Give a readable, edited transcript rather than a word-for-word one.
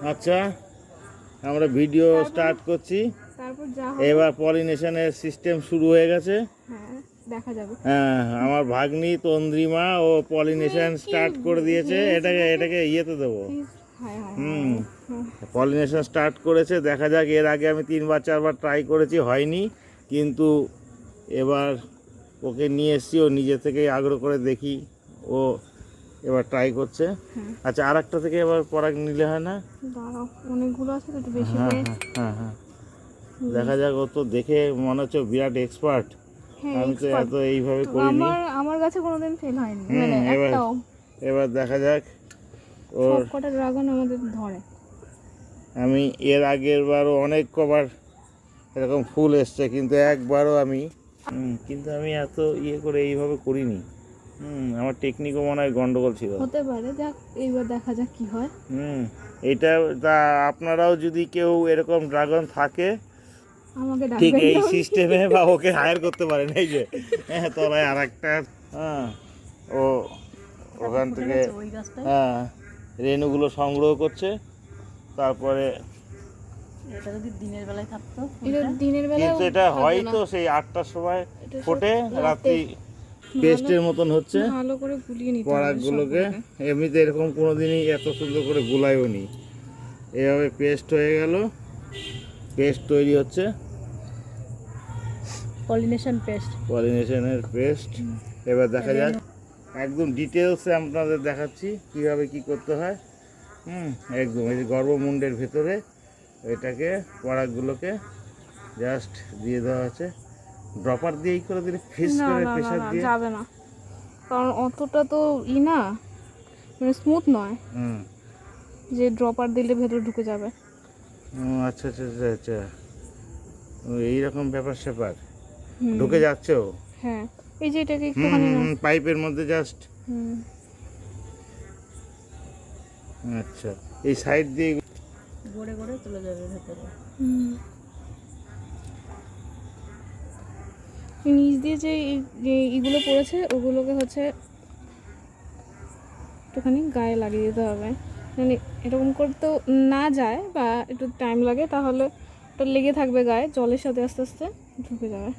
আচ্ছা, আমরা video start করছি। এবার পলিনেশনের সিস্টেম শুরু হয়ে গেছে। দেখা যাবে। হ্যাঁ, আমার ভাগ্নি তন্দ্রিমা ও পলিনেশন স্টার্ট করে দিয়েছে। এটাকে ইয়েতে দেবো। পলিনেশন স্টার্ট করেছে, দেখা যাক। এর আগে আমি 3-4বার ট্রাই করেছি, হয়নি। কিন্তু এবার ওকে নিয়ে এসছি, ও নিজে থেকেই আগ্রহ করে দেখি ও এবার ট্রাই করছে। আচ্ছা, আর একটা থেকে এবার পরাগ নিলে হয় না? অনেকগুলো আছে তো, একটু বেশি। হ্যাঁ, দেখা যাক। ও তো দেখে মনে হচ্ছে বিরাট এক্সপার্ট। আমি তো এত এইভাবে করিনি। আমার কাছে কোনোদিন ফেল হয়নি, এবার দেখা যাক ওর। সবকটা ড্রাগন আমাদের ধরে। আমি এর আগের বারও অনেক কবার এরকম ফুল এসছে, কিন্তু একবারও আমি এত করে এইভাবে করিনি। আমার টেকনিকও মনে হয় গন্ডগোল ছিল, হতে পারে। দেখ, এইবার দেখা যাক কি হয়। এটা তা আপনারাও যদি কেউ এরকম ড্রাগন থাকে আমাকে ঠিক ডাকবেন, এই সিস্টেমে বা ওকে হায়ার করতে পারেন। এই যে তলায় আর একটা, ও ওখান থেকে রেণুগুলো সংগ্রহ করছে। তারপরে এটা যদি দিনের বেলায় থাকতো, কিন্তু এটা হয়তো সেই 8টার সময় ফোটে, রাত্রি পেস্টের মতন হচ্ছে। ভালো করে গুলিয়ে নিতে হবে পরাগগুলোকে। এমনিতে এরকম কোনোদিনই এত সুন্দর করে গুলাইও নি। এভাবে পেস্ট হয়ে গেল, পেস্ট তৈরি হচ্ছে, পলিনেশনের পেস্ট। এবার দেখা যাক, একদম ডিটেলসে আপনাদের দেখাচ্ছি কিভাবে কি করতে হয়। একদম এই যে গর্ভমুণ্ডের ভেতরে এটাকে, পরাগগুলোকে জাস্ট দিয়ে দেওয়া আছে। ড্রপার দিয়েই করে দিলে, ফিস করে প্রেসার দিয়ে যাবে না, কারণ অতটা তো না, মানে স্মুথ নয় যে ড্রপার দিলে ভেতরে ঢুকে যাবে। আচ্ছা আচ্ছা আচ্ছা আচ্ছা, এইরকম ব্যাপার স্যাপার ঢুকে যাচ্ছে। ও হ্যাঁ, এই যে এটাকে একটুখানি পাইপের মধ্যে জাস্ট। আচ্ছা, এই সাইড দিয়ে গড়ে গড়ে চলে যাবে ভেতরে। নিচ দিয়ে যে এইগুলো পড়েছে, ওগুলোকে হচ্ছে একটুখানি গায়ে লাগিয়ে দিতে হবে। মানে এরকম করতেও না যায় বা একটু টাইম লাগে, তাহলে ওটা লেগে থাকবে গায়ে, জলের সাথে আস্তে আস্তে ঢুকে যাবে।